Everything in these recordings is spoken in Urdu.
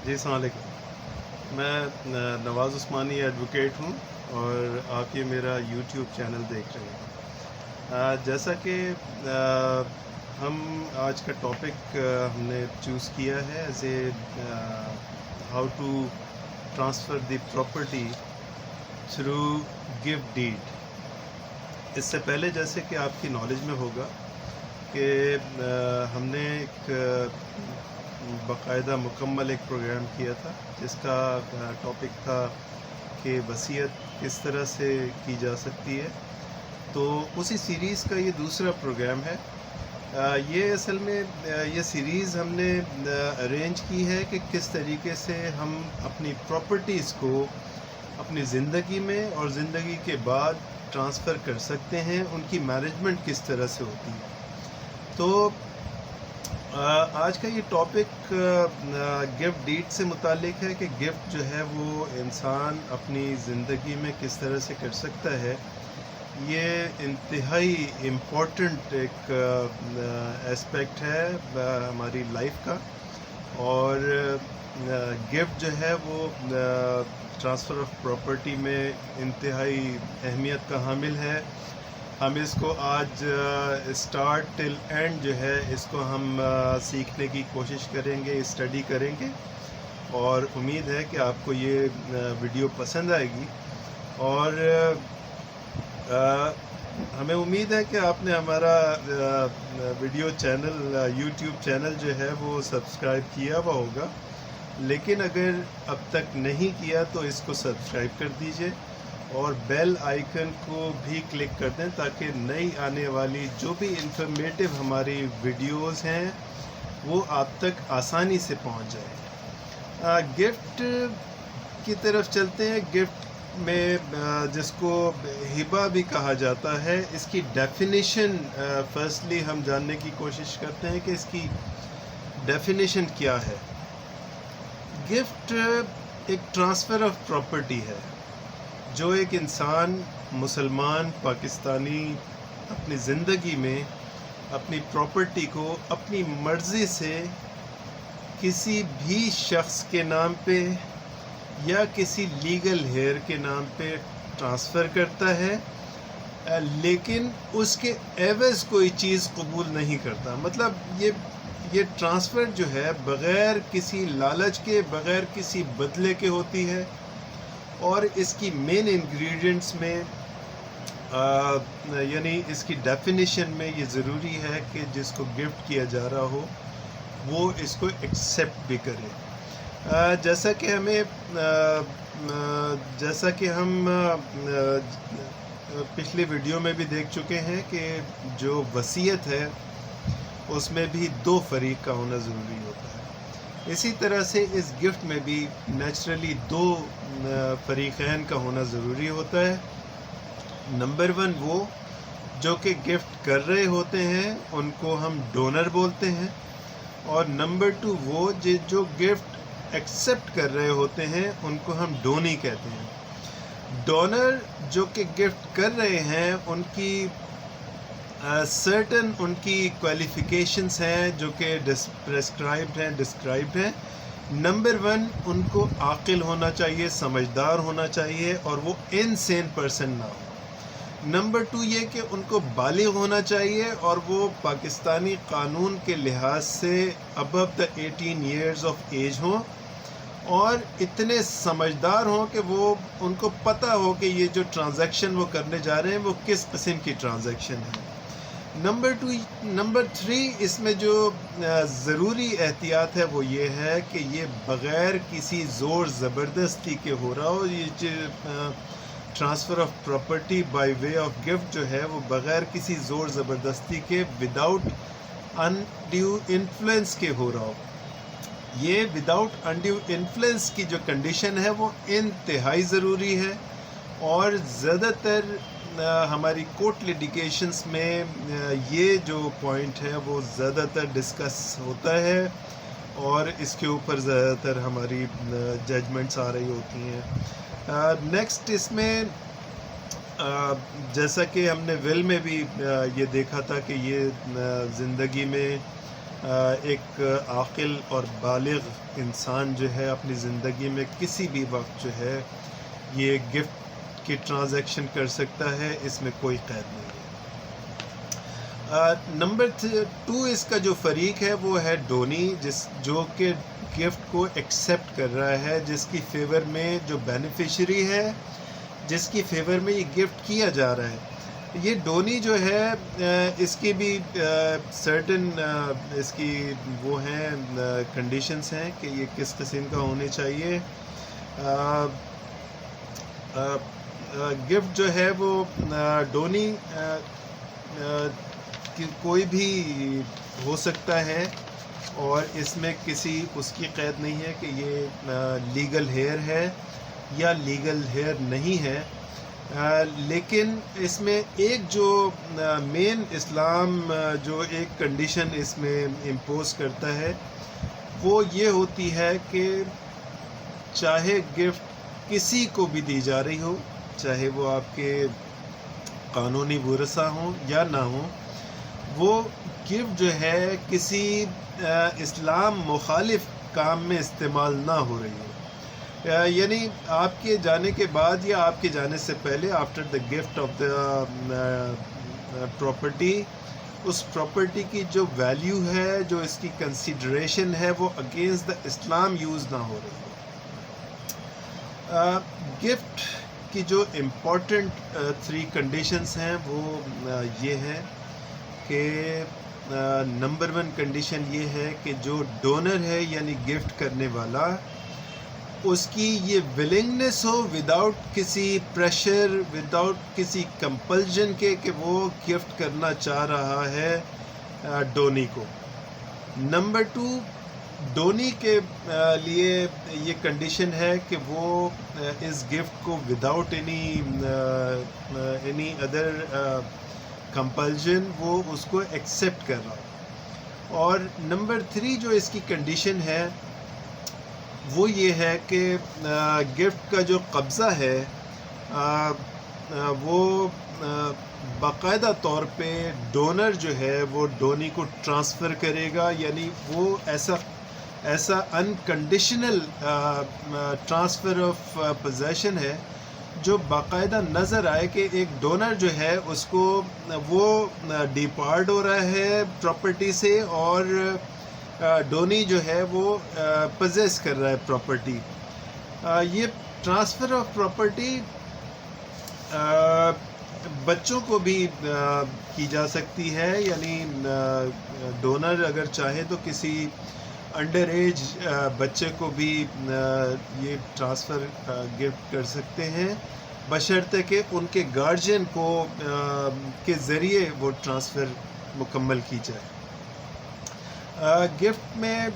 جی السلام علیکم. میں نواز عثمانی ایڈوکیٹ ہوں اور آپ یہ میرا یوٹیوب چینل دیکھ رہے ہیں. جیسا کہ ہم آج کا ٹاپک ہم نے چوز کیا ہے as a how to transfer the property through gift deed. اس سے پہلے جیسے کہ آپ کی نالج میں ہوگا کہ ہم نے ایک باقاعدہ مکمل ایک پروگرام کیا تھا جس کا ٹاپک تھا کہ وصیت کس طرح سے کی جا سکتی ہے. تو اسی سیریز کا یہ دوسرا پروگرام ہے. یہ اصل میں یہ سیریز ہم نے ارینج کی ہے کہ کس طریقے سے ہم اپنی پراپرٹیز کو اپنی زندگی میں اور زندگی کے بعد ٹرانسفر کر سکتے ہیں, ان کی مینجمنٹ کس طرح سے ہوتی ہے. تو آج کا یہ ٹاپک گفٹ ڈیڈ سے متعلق ہے کہ گفٹ جو ہے وہ انسان اپنی زندگی میں کس طرح سے کر سکتا ہے. یہ انتہائی امپورٹنٹ ایک اسپیکٹ ہے ہماری لائف کا, اور گفٹ جو ہے وہ ٹرانسفر آف پراپرٹی میں انتہائی اہمیت کا حامل ہے. ہم اس کو آج اسٹارٹ ٹل اینڈ جو ہے اس کو ہم سیکھنے کی کوشش کریں گے, اسٹڈی کریں گے, اور امید ہے کہ آپ کو یہ ویڈیو پسند آئے گی. اور ہمیں امید ہے کہ آپ نے ہمارا ویڈیو چینل یوٹیوب چینل جو ہے وہ سبسکرائب کیا ہوا ہوگا, لیکن اگر اب تک نہیں کیا تو اس کو سبسکرائب کر دیجئے اور بیل آئیکن کو بھی کلک کر دیں تاکہ نئی آنے والی جو بھی انفارمیٹیو ہماری ویڈیوز ہیں وہ آپ تک آسانی سے پہنچ جائے. گفٹ کی طرف چلتے ہیں. گفٹ میں جس کو ہبہ بھی کہا جاتا ہے, اس کی ڈیفینیشن فرسٹلی ہم جاننے کی کوشش کرتے ہیں کہ اس کی ڈیفینیشن کیا ہے. گفٹ ایک ٹرانسفر آف پراپرٹی ہے جو ایک انسان مسلمان پاکستانی اپنی زندگی میں اپنی پراپرٹی کو اپنی مرضی سے کسی بھی شخص کے نام پہ یا کسی لیگل ہیئر کے نام پہ ٹرانسفر کرتا ہے, لیکن اس کے عوض کوئی چیز قبول نہیں کرتا. مطلب یہ ٹرانسفر جو ہے بغیر کسی لالچ کے, بغیر کسی بدلے کے ہوتی ہے, اور اس کی مین انگریڈینٹس میں یعنی اس کی ڈیفینیشن میں یہ ضروری ہے کہ جس کو گفٹ کیا جا رہا ہو وہ اس کو ایکسیپٹ بھی کرے. جیسا کہ ہم پچھلی ویڈیو میں بھی دیکھ چکے ہیں کہ جو وصیت ہے اس میں بھی دو فریق کا ہونا ضروری ہوتا ہے. اسی طرح سے اس گفٹ میں بھی نیچرلی دو فریقین کا ہونا ضروری ہوتا ہے. نمبر 1 وہ جو کہ گفٹ کر رہے ہوتے ہیں ان کو ہم ڈونر بولتے ہیں, اور نمبر 2 وہ جو گفٹ ایکسیپٹ کر رہے ہوتے ہیں ان کو ہم ڈونی کہتے ہیں. ڈونر جو کہ گفٹ کر رہے ہیں ان کی سرٹن ان کی کوالیفیکیشنز ہیں جو کہ ڈسکرائبڈ ہیں. نمبر 1 ان کو عاقل ہونا چاہیے, سمجھدار ہونا چاہیے, اور وہ انسین پرسن نہ ہو. نمبر 2 یہ کہ ان کو بالغ ہونا چاہیے اور وہ پاکستانی قانون کے لحاظ سے ابو دا 18 ایئرز آف ایج ہوں, اور اتنے سمجھدار ہوں کہ وہ ان کو پتہ ہو کہ یہ جو ٹرانزیکشن وہ کرنے جا رہے ہیں وہ کس قسم کی ٹرانزیکشن ہے. نمبر 3 اس میں جو ضروری احتیاط ہے وہ یہ ہے کہ یہ بغیر کسی زور زبردستی کے ہو رہا ہو. یہ transfer of property by way of gift جو ہے وہ بغیر کسی زور زبردستی کے وداؤٹ انڈیو انفلوئنس کے ہو رہا ہو. یہ وداؤٹ انڈیو انفلوئنس کی جو کنڈیشن ہے وہ انتہائی ضروری ہے, اور زیادہ تر ہماری کورٹ لیٹیگیشنز میں یہ جو پوائنٹ ہے وہ زیادہ تر ڈسکس ہوتا ہے, اور اس کے اوپر زیادہ تر ہماری ججمنٹس آ رہی ہوتی ہیں. نیکسٹ اس میں جیسا کہ ہم نے ول میں بھی یہ دیکھا تھا کہ یہ زندگی میں ایک عاقل اور بالغ انسان جو ہے اپنی زندگی میں کسی بھی وقت جو ہے یہ گفٹ کی ٹرانزیکشن کر سکتا ہے، اس میں کوئی قید نہیں ہے۔ نمبر 2 اس کا جو فریق ہے وہ ہے ڈونی، جو کہ گفٹ کو ایکسیپٹ کر رہا ہے، جس کی فیور میں جو بینیفیشری ہے، جس کی فیور میں یہ گفٹ کیا جا رہا ہے۔ یہ ڈونی جو ہے اس کی بھی سرٹن اس کی وہ ہیں کنڈیشنز ہیں کہ یہ کس قسم کا ہونے چاہیے۔ گفٹ جو ہے وہ ڈونی کوئی بھی ہو سکتا ہے، اور اس میں اس کی قید نہیں ہے کہ یہ لیگل ہیئر ہے یا لیگل ہیئر نہیں ہے۔ لیکن اس میں ایک جو مین اسلام جو ایک کنڈیشن اس میں امپوز کرتا ہے وہ یہ ہوتی ہے کہ چاہے گفٹ کسی کو بھی دی جا رہی ہو، چاہے وہ آپ کے قانونی ورثہ ہوں یا نہ ہوں، وہ گفٹ جو ہے کسی اسلام مخالف کام میں استعمال نہ ہو رہی ہو، یعنی آپ کے جانے کے بعد یا آپ کے جانے سے پہلے، after the gift of the property, اس پراپرٹی کی جو ویلیو ہے، جو اس کی کنسیڈریشن ہے، وہ اگینسٹ دا اسلام یوز نہ ہو رہی ہو۔ گفٹ کی جو امپورٹنٹ 3 کنڈیشنز ہیں وہ یہ ہیں کہ نمبر 1 کنڈیشن یہ ہے کہ جو ڈونر ہے یعنی گفٹ کرنے والا، اس کی یہ ولنگنس ہو وداؤٹ کسی پریشر، وداؤٹ کسی کمپلژن کے کہ وہ گفٹ کرنا چاہ رہا ہے ڈونی کو۔ نمبر 2 ڈونی کے لیے یہ کنڈیشن ہے کہ وہ اس گفٹ کو وداؤٹ اینی ادر کمپلژن وہ اس کو ایکسیپٹ کر رہا ہے۔ اور نمبر 3 جو اس کی کنڈیشن ہے وہ یہ ہے کہ گفٹ کا جو قبضہ ہے وہ باقاعدہ طور پہ ڈونر جو ہے وہ ڈونی کو ٹرانسفر کرے گا، یعنی وہ ایسا انکنڈیشنل ٹرانسفر آف پوزیشن ہے جو باقاعدہ نظر آئے کہ ایک ڈونر جو ہے اس کو وہ ڈیپارٹ ہو رہا ہے پراپرٹی سے، اور ڈونی جو ہے وہ پوزیس کر رہا ہے پراپرٹی۔ یہ ٹرانسفر آف پراپرٹی بچوں کو بھی کی جا سکتی ہے، یعنی ڈونر اگر چاہے تو کسی انڈر ایج بچے کو بھی یہ ٹرانسفر گفٹ کر سکتے ہیں، بشرطے کہ ان کے گارجین کو کے ذریعے وہ ٹرانسفر مکمل کی جائے۔ گفٹ میں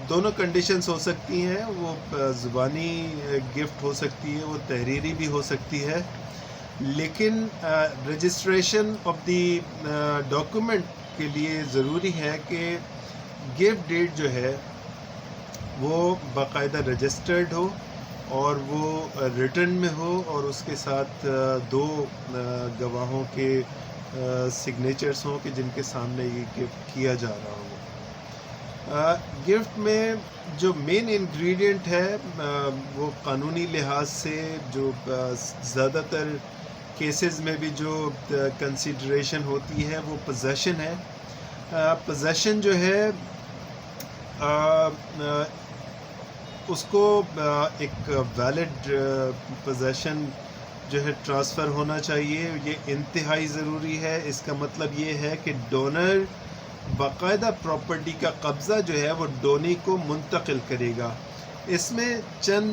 دونوں کنڈیشنز ہو سکتی ہیں، وہ زبانی گفٹ ہو سکتی ہے، وہ تحریری بھی ہو سکتی ہے، لیکن رجسٹریشن آف دی ڈاکومنٹ کے لیے ضروری ہے کہ گفٹ ڈیڈ جو ہے وہ باقاعدہ رجسٹرڈ ہو اور وہ ریٹن میں ہو، اور اس کے ساتھ 2 گواہوں کے سگنیچرز ہوں کہ جن کے سامنے یہ گفٹ کیا جا رہا ہو۔ گفٹ میں جو مین انگریڈینٹ ہے وہ قانونی لحاظ سے جو زیادہ تر کیسز میں بھی جو کنسیڈریشن ہوتی ہے وہ پوزیشن ہے۔ پوزیشن جو ہے اس کو ایک ویلڈ پوزیشن جو ہے ٹرانسفر ہونا چاہیے، یہ انتہائی ضروری ہے۔ اس کا مطلب یہ ہے کہ ڈونر باقاعدہ پراپرٹی کا قبضہ جو ہے وہ ڈونی کو منتقل کرے گا۔ اس میں چند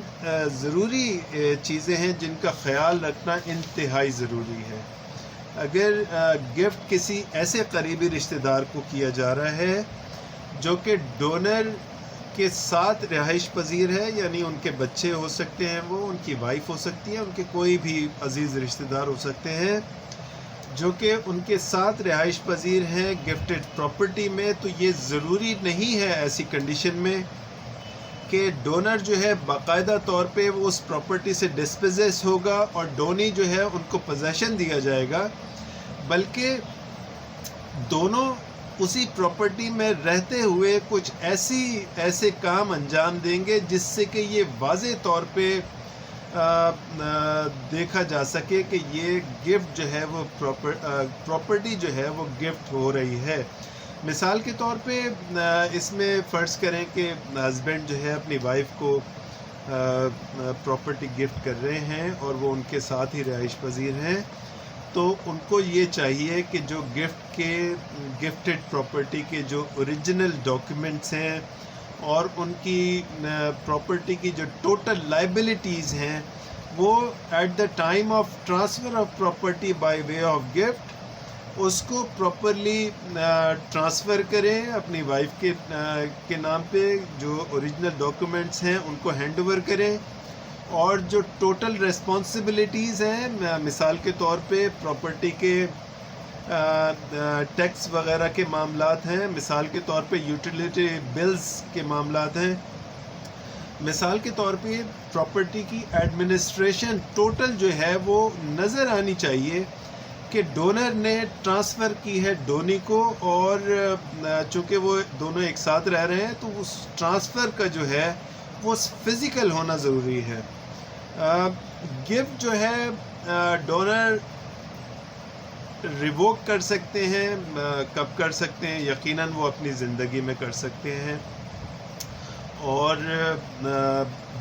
ضروری چیزیں ہیں جن کا خیال رکھنا انتہائی ضروری ہے۔ اگر گفٹ کسی ایسے قریبی رشتہ دار کو کیا جا رہا ہے جو کہ ڈونر کے ساتھ رہائش پذیر ہے، یعنی ان کے بچے ہو سکتے ہیں، وہ ان کی وائف ہو سکتی ہے، ان کے کوئی بھی عزیز رشتہ دار ہو سکتے ہیں جو کہ ان کے ساتھ رہائش پذیر ہیں گفٹڈ پراپرٹی میں، تو یہ ضروری نہیں ہے ایسی کنڈیشن میں کہ ڈونر جو ہے باقاعدہ طور پہ وہ اس پراپرٹی سے ڈسپوزیس ہوگا اور ڈونی جو ہے ان کو پوزیشن دیا جائے گا، بلکہ دونوں اسی پراپرٹی میں رہتے ہوئے کچھ ایسے کام انجام دیں گے جس سے کہ یہ واضح طور پہ دیکھا جا سکے کہ یہ گفٹ جو ہے وہ پراپرٹی جو ہے وہ گفٹ ہو رہی ہے. مثال کے طور پہ اس میں فرض کریں کہ ہسبینڈ جو ہے اپنی وائف کو پراپرٹی گفٹ کر رہے ہیں اور وہ ان کے ساتھ ہی رہائش پذیر ہیں، تو ان کو یہ چاہیے کہ جو گفٹڈ پراپرٹی کے جو اوریجنل ڈاکیومنٹس ہیں اور ان کی پراپرٹی کی جو ٹوٹل لائبلٹیز ہیں وہ at the time of transfer of property by way of gift اس کو پراپرلی ٹرانسفر کریں اپنی وائف کے نام پہ. جو اوریجنل ڈاکیومنٹس ہیں ان کو ہینڈ اوور کریں، اور جو ٹوٹل ریسپانسبلٹیز ہیں مثال کے طور پہ پراپرٹی کے ٹیکس وغیرہ کے معاملات ہیں، مثال کے طور پہ یوٹیلیٹی بلز کے معاملات ہیں، مثال کے طور پہ پراپرٹی کی ایڈمنسٹریشن ٹوٹل جو ہے وہ نظر آنی چاہیے کہ ڈونر نے ٹرانسفر کی ہے ڈونی کو، اور چونکہ وہ دونوں ایک ساتھ رہ رہے ہیں تو اس ٹرانسفر کا جو ہے وہ فزیکل ہونا ضروری ہے. گفٹ جو ہے ڈونر ریووک کر سکتے ہیں، کب کر سکتے ہیں؟ یقیناً وہ اپنی زندگی میں کر سکتے ہیں، اور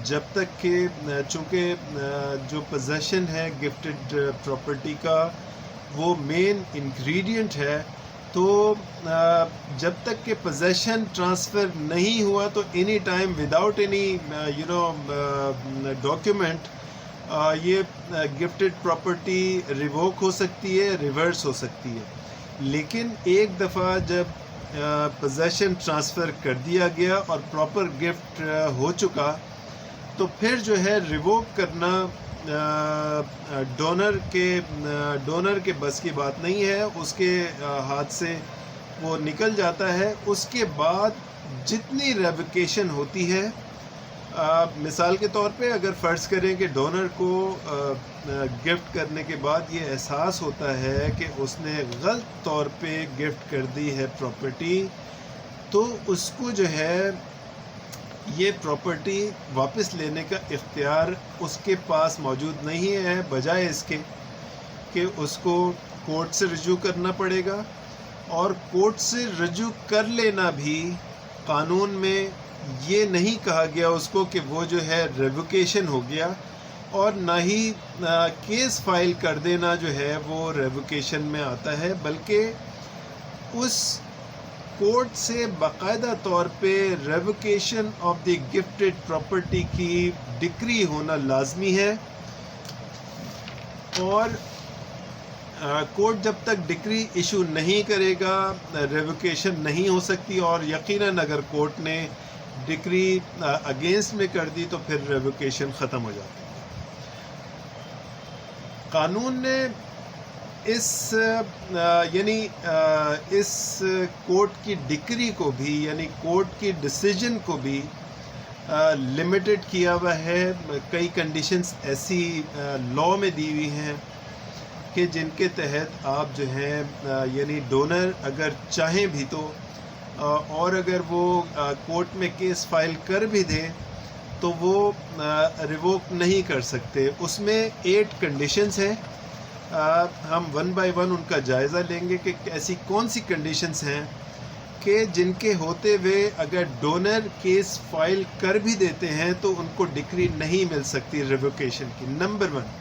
جب تک کہ چونکہ جو پوزیشن ہے گفٹڈ پراپرٹی کا وہ مین انگریڈینٹ ہے، تو جب تک کہ پوزیشن ٹرانسفر نہیں ہوا تو any time without any document یہ گفٹڈ پراپرٹی ریووک ہو سکتی ہے، ریورس ہو سکتی ہے. لیکن ایک دفعہ جب پوزیشن ٹرانسفر کر دیا گیا اور پراپر گفٹ ہو چکا تو پھر جو ہے ریووک کرنا ڈونر کے بس کی بات نہیں ہے، اس کے ہاتھ سے وہ نکل جاتا ہے. اس کے بعد جتنی ریووکیشن ہوتی ہے، مثال کے طور پہ اگر فرض کریں کہ ڈونر کو گفٹ کرنے کے بعد یہ احساس ہوتا ہے کہ اس نے غلط طور پہ گفٹ کر دی ہے پراپرٹی، تو اس کو جو ہے یہ پراپرٹی واپس لینے کا اختیار اس کے پاس موجود نہیں ہے، بجائے اس کے کہ اس کو کورٹ سے رجوع کرنا پڑے گا. اور کورٹ سے رجوع کر لینا بھی قانون میں یہ نہیں کہا گیا اس کو کہ وہ جو ہے ریووکیشن ہو گیا، اور نہ ہی کیس فائل کر دینا جو ہے وہ ریووکیشن میں آتا ہے، بلکہ اس کورٹ سے باقاعدہ طور پہ revocation of the gifted property کی ڈکری ہونا لازمی ہے. اور کورٹ جب تک ڈکری ایشو نہیں کرے گا ریووکیشن نہیں ہو سکتی، اور یقیناً اگر کورٹ نے ڈکری اگینسٹ میں کر دی تو پھر ریووکیشن ختم ہو جاتی ہے. قانون نے اس کورٹ کی ڈکری کو بھی، یعنی کورٹ کی ڈیسیجن کو بھی لمیٹڈ کیا ہوا ہے. کئی کنڈیشنز ایسی لاء میں دی ہوئی ہیں کہ جن کے تحت آپ جو ہیں یعنی ڈونر اگر چاہیں بھی تو، اور اگر وہ کورٹ میں کیس فائل کر بھی دیں تو وہ ریووک نہیں کر سکتے. اس میں 8 کنڈیشنز ہیں. ہم 1 بائی 1 ان کا جائزہ لیں گے کہ ایسی کون سی کنڈیشنز ہیں کہ جن کے ہوتے ہوئے اگر ڈونر کیس فائل کر بھی دیتے ہیں تو ان کو ڈکری نہیں مل سکتی ریووکیشن کی. نمبر 1،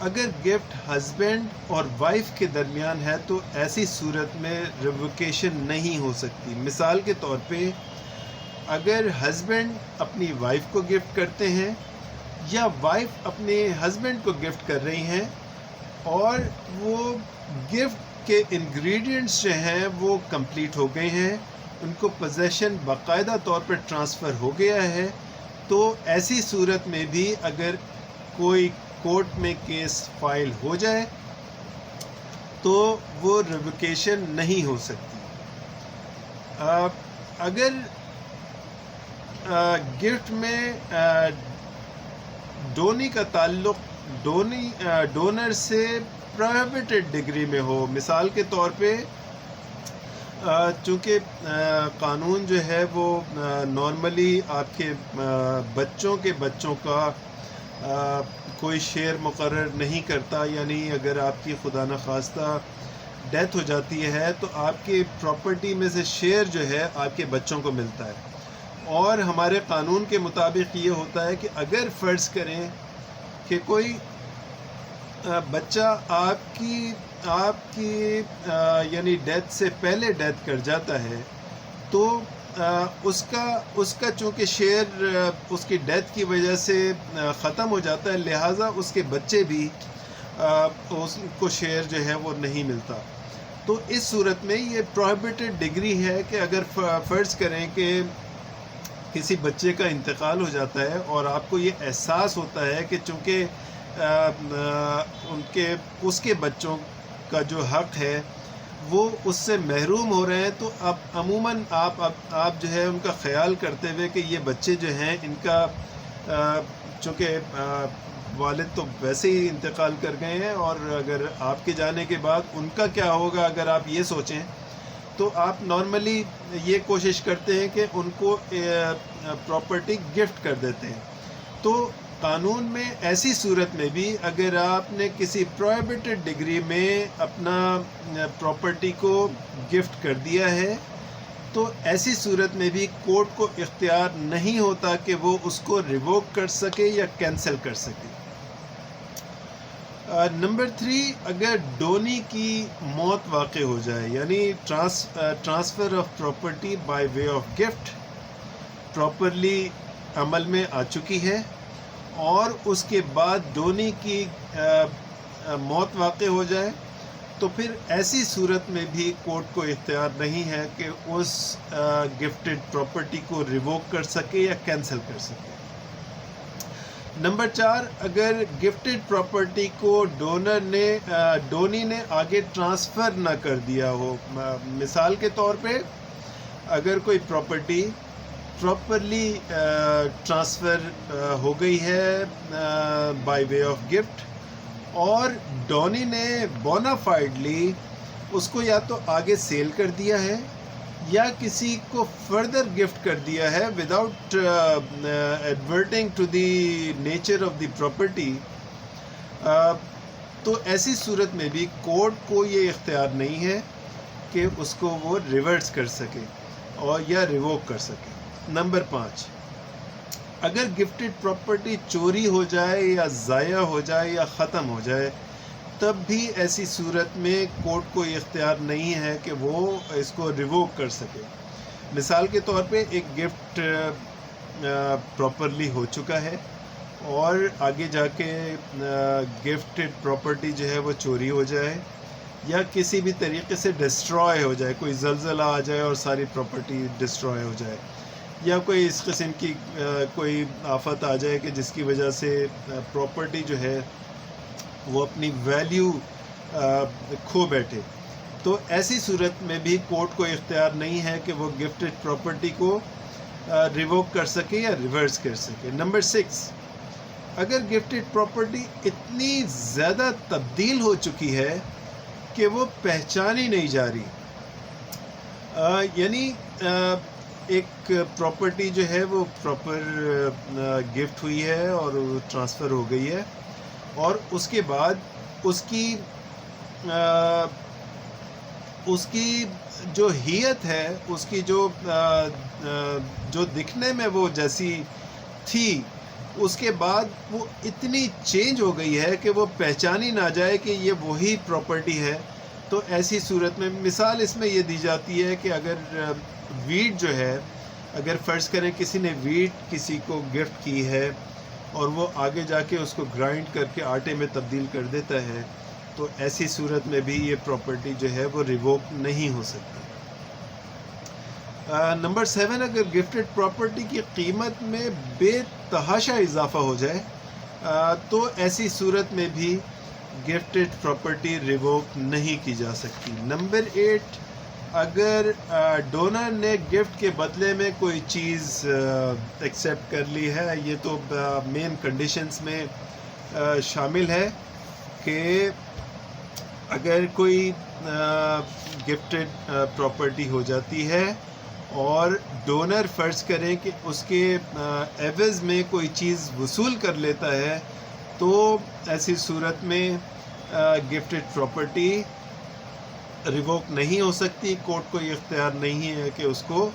اگر گفٹ ہسبینڈ اور وائف کے درمیان ہے تو ایسی صورت میں ریووکیشن نہیں ہو سکتی. مثال کے طور پہ اگر ہسبینڈ اپنی وائف کو گفٹ کرتے ہیں یا وائف اپنے ہسبینڈ کو گفٹ کر رہی ہیں، اور وہ گفٹ کے انگریڈینٹس جو ہیں وہ کمپلیٹ ہو گئے ہیں، ان کو پوزیشن باقاعدہ طور پر ٹرانسفر ہو گیا ہے، تو ایسی صورت میں بھی اگر کوئی کورٹ میں کیس فائل ہو جائے تو وہ ریووکیشن نہیں ہو سکتی. اگر گفٹ میں ڈونی کا تعلق ڈونر سے پروہیبٹڈ ڈگری میں ہو، مثال کے طور پہ چونکہ قانون جو ہے وہ نارملی آپ کے بچوں کے بچوں کا کوئی شیئر مقرر نہیں کرتا، یعنی اگر آپ کی خدا نخواستہ ڈیتھ ہو جاتی ہے تو آپ کی پراپرٹی میں سے شیئر جو ہے آپ کے بچوں کو ملتا ہے. اور ہمارے قانون کے مطابق یہ ہوتا ہے کہ اگر فرض کریں کہ کوئی بچہ آپ کی یعنی ڈیتھ سے پہلے ڈیتھ کر جاتا ہے تو اس کا چونکہ شیئر اس کی ڈیتھ کی وجہ سے ختم ہو جاتا ہے، لہٰذا اس کے بچے بھی اس کو شیئر جو ہے وہ نہیں ملتا. تو اس صورت میں یہ پروہیبٹڈ ڈگری ہے کہ اگر فرض کریں کہ کسی بچے کا انتقال ہو جاتا ہے اور آپ کو یہ احساس ہوتا ہے کہ چونکہ اس کے بچوں کا جو حق ہے وہ اس سے محروم ہو رہے ہیں، تو اب عموماً آپ جو ہے ان کا خیال کرتے ہوئے کہ یہ بچے جو ہیں ان کا چونکہ والد تو ویسے ہی انتقال کر گئے ہیں اور اگر آپ کے جانے کے بعد ان کا کیا ہوگا، اگر آپ یہ سوچیں تو آپ نارملی یہ کوشش کرتے ہیں کہ ان کو پراپرٹی گفٹ کر دیتے ہیں. تو قانون میں ایسی صورت میں بھی اگر آپ نے کسی پروہیبٹڈ ڈگری میں اپنا پراپرٹی کو گفٹ کر دیا ہے تو ایسی صورت میں بھی کورٹ کو اختیار نہیں ہوتا کہ وہ اس کو ریووک کر سکے یا کینسل کر سکے. نمبر 3، اگر ڈونی کی موت واقع ہو جائے، یعنی transfer of property by way of gift properly عمل میں آ چکی ہے اور اس کے بعد ڈونی کی موت واقع ہو جائے تو پھر ایسی صورت میں بھی کورٹ کو اختیار نہیں ہے کہ اس گفٹڈ پراپرٹی کو ریووک کر سکے یا کینسل کر سکے. نمبر 4، اگر گفٹڈ پراپرٹی کو ڈونی نے آگے ٹرانسفر نہ کر دیا ہو، مثال کے طور پہ اگر کوئی پراپرٹی پراپرلی ٹرانسفر ہو گئی ہے بائی وے آف گفٹ اور ڈونی نے بونافائڈلی اس کو یا تو آگے سیل کر دیا ہے یا کسی کو فردر گفٹ کر دیا ہے without adverting to the nature of the property, تو ایسی صورت میں بھی کورٹ کو یہ اختیار نہیں ہے کہ اس کو وہ ریورس کر سکے اور یا ریووک کر سکے. نمبر 5، اگر گفٹڈ پراپرٹی چوری ہو جائے یا ضائع ہو جائے یا ختم ہو جائے تب بھی ایسی صورت میں کورٹ کو یہ اختیار نہیں ہے کہ وہ اس کو ریووک کر سکے. مثال کے طور پہ ایک گفٹ پراپرلی ہو چکا ہے اور آگے جا کے گفٹڈ پراپرٹی جو ہے وہ چوری ہو جائے یا کسی بھی طریقے سے ڈسٹرائے ہو جائے، کوئی زلزلہ آ جائے اور ساری پراپرٹی ڈسٹرائے ہو جائے یا کوئی اس قسم کی کوئی آفت آ جائے کہ جس کی وجہ سے پراپرٹی جو ہے وہ اپنی ویلیو کھو بیٹھے، تو ایسی صورت میں بھی کورٹ کو اختیار نہیں ہے کہ وہ گفٹڈ پراپرٹی کو ریووک کر سکے یا ریورس کر سکے. نمبر 6، اگر گفٹڈ پراپرٹی اتنی زیادہ تبدیل ہو چکی ہے کہ وہ پہچانی نہیں جا رہی، یعنی ایک پراپرٹی جو ہے وہ پراپر گفٹ ہوئی ہے اور ٹرانسفر ہو گئی ہے اور اس کے بعد اس کی جو ہیئت ہے، اس کی جو دکھنے میں وہ جیسی تھی، اس کے بعد وہ اتنی چینج ہو گئی ہے کہ وہ پہچانی نہ جائے کہ یہ وہی پراپرٹی ہے. تو ایسی صورت میں مثال اس میں یہ دی جاتی ہے کہ اگر ویٹ جو ہے، اگر فرض کریں کسی نے ویٹ کسی کو گفٹ کی ہے اور وہ آگے جا کے اس کو گرائنڈ کر کے آٹے میں تبدیل کر دیتا ہے تو ایسی صورت میں بھی یہ پراپرٹی جو ہے وہ ریووک نہیں ہو سکتی. نمبر 7، اگر گفٹڈ پراپرٹی کی قیمت میں بے تحاشا اضافہ ہو جائے تو ایسی صورت میں بھی گفٹڈ پراپرٹی ریووک نہیں کی جا سکتی. نمبر 8، اگر ڈونر نے گفٹ کے بدلے میں کوئی چیز ایکسیپٹ کر لی ہے، یہ تو مین کنڈیشنز میں شامل ہے کہ اگر کوئی گفٹڈ پراپرٹی ہو جاتی ہے اور ڈونر فرض کریں کہ اس کے عوض میں کوئی چیز وصول کر لیتا ہے، تو ایسی صورت میں گفٹڈ پراپرٹی ریووک نہیں ہو سکتی. کورٹ کو یہ اختیار نہیں ہے کہ اس کو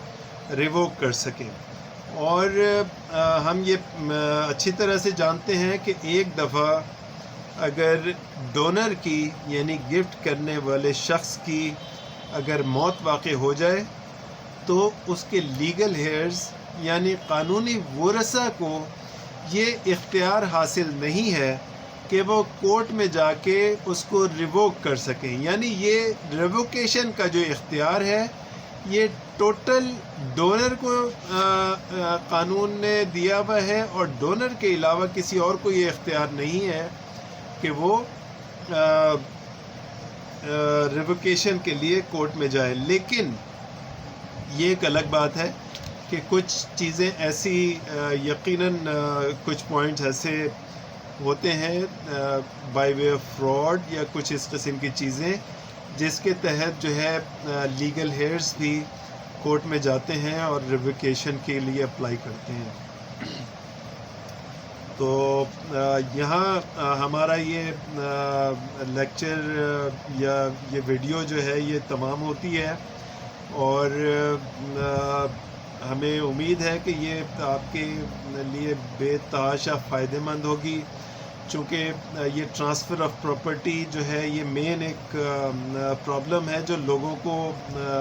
ریووک کر سکیں. اور ہم یہ اچھی طرح سے جانتے ہیں کہ ایک دفعہ اگر ڈونر کی یعنی گفٹ کرنے والے شخص کی اگر موت واقع ہو جائے تو اس کے لیگل ہیئرز یعنی قانونی ورثہ کو یہ اختیار حاصل نہیں ہے کہ وہ کورٹ میں جا کے اس کو ریووک کر سکیں. یعنی یہ ریووکیشن کا جو اختیار ہے یہ ٹوٹل ڈونر کو قانون نے دیا ہوا ہے، اور ڈونر کے علاوہ کسی اور کو یہ اختیار نہیں ہے کہ وہ ریووکیشن کے لیے کورٹ میں جائے. لیکن یہ ایک الگ بات ہے کہ کچھ چیزیں ایسی یقیناً کچھ پوائنٹس ایسے ہوتے ہیں بائی وے آف فراڈ یا کچھ اس قسم کی چیزیں جس کے تحت جو ہے لیگل ہیئرز بھی کورٹ میں جاتے ہیں اور ریووکیشن کے لیے اپلائی کرتے ہیں. تو یہاں ہمارا یہ لیکچر یا یہ ویڈیو جو ہے یہ تمام ہوتی ہے، اور ہمیں امید ہے کہ یہ آپ کے لیے بے تحاشا فائدہ مند ہوگی، چونکہ یہ ٹرانسفر آف پراپرٹی جو ہے یہ مین ایک پرابلم ہے جو لوگوں کو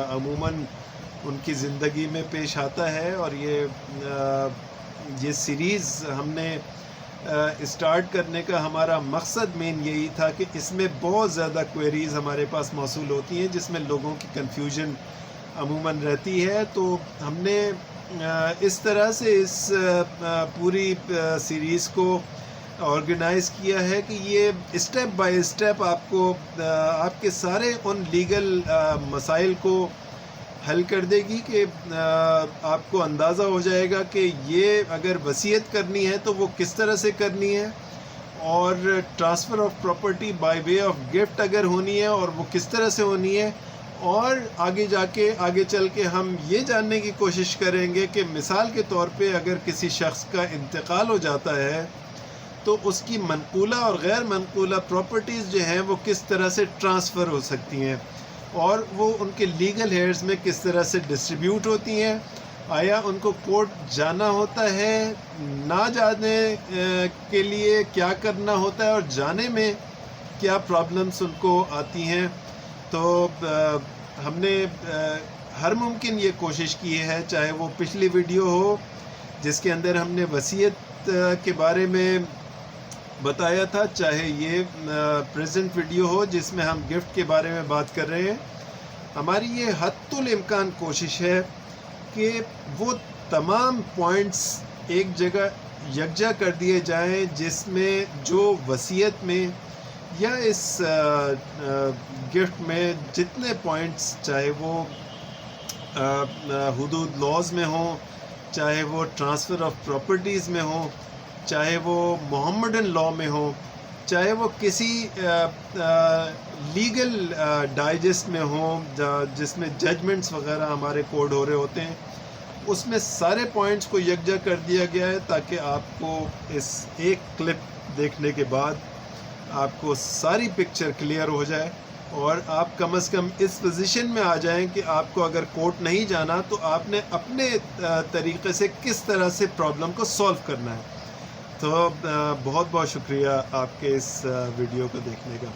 عموماً ان کی زندگی میں پیش آتا ہے. اور یہ سیریز ہم نے اسٹارٹ کرنے کا ہمارا مقصد مین یہی تھا کہ اس میں بہت زیادہ کوئریز ہمارے پاس موصول ہوتی ہیں جس میں لوگوں کی کنفیوژن عموماً رہتی ہے. تو ہم نے اس طرح سے اس پوری سیریز کو آرگنائز کیا ہے کہ یہ اسٹیپ بائی اسٹیپ آپ کو آپ کے سارے ان لیگل مسائل کو حل کر دے گی کہ آپ کو اندازہ ہو جائے گا کہ یہ اگر وصیت کرنی ہے تو وہ کس طرح سے کرنی ہے، اور transfer of property by way of gift اگر ہونی ہے اور وہ کس طرح سے ہونی ہے. اور آگے چل کے ہم یہ جاننے کی کوشش کریں گے کہ مثال کے طور پہ اگر کسی شخص کا انتقال ہو جاتا ہے تو اس کی منقولہ اور غیر منقولہ پراپرٹیز جو ہیں وہ کس طرح سے ٹرانسفر ہو سکتی ہیں، اور وہ ان کے لیگل ہیئرز میں کس طرح سے ڈسٹریبیوٹ ہوتی ہیں. آیا ان کو کورٹ جانا ہوتا ہے، نہ جانے کے لیے کیا کرنا ہوتا ہے، اور جانے میں کیا پرابلمس ان کو آتی ہیں. تو ہم نے ہر ممکن یہ کوشش کی ہے، چاہے وہ پچھلی ویڈیو ہو جس کے اندر ہم نے وصیت کے بارے میں بتایا تھا، چاہے یہ پریزنٹ ویڈیو ہو جس میں ہم گفٹ کے بارے میں بات کر رہے ہیں. ہماری یہ حد الامکان کوشش ہے کہ وہ تمام پوائنٹس ایک جگہ یکجا کر دیے جائیں جس میں جو وصیت میں یا اس گفٹ میں جتنے پوائنٹس، چاہے وہ حدود لاز میں ہوں، چاہے وہ ٹرانسفر آف پراپرٹیز میں ہوں، چاہے وہ محمدن لاء میں ہو، چاہے وہ کسی لیگل ڈائجسٹ میں ہوں جس میں ججمنٹس وغیرہ ہمارے کوڈ ہو رہے ہوتے ہیں، اس میں سارے پوائنٹس کو یکجا کر دیا گیا ہے تاکہ آپ کو اس ایک کلپ دیکھنے کے بعد آپ کو ساری پکچر کلیئر ہو جائے، اور آپ کم از کم اس پوزیشن میں آ جائیں کہ آپ کو اگر کورٹ نہیں جانا تو آپ نے اپنے طریقے سے کس طرح سے پرابلم کو سولو کرنا ہے. تو بہت بہت شکریہ آپ کے اس ویڈیو کو دیکھنے کا.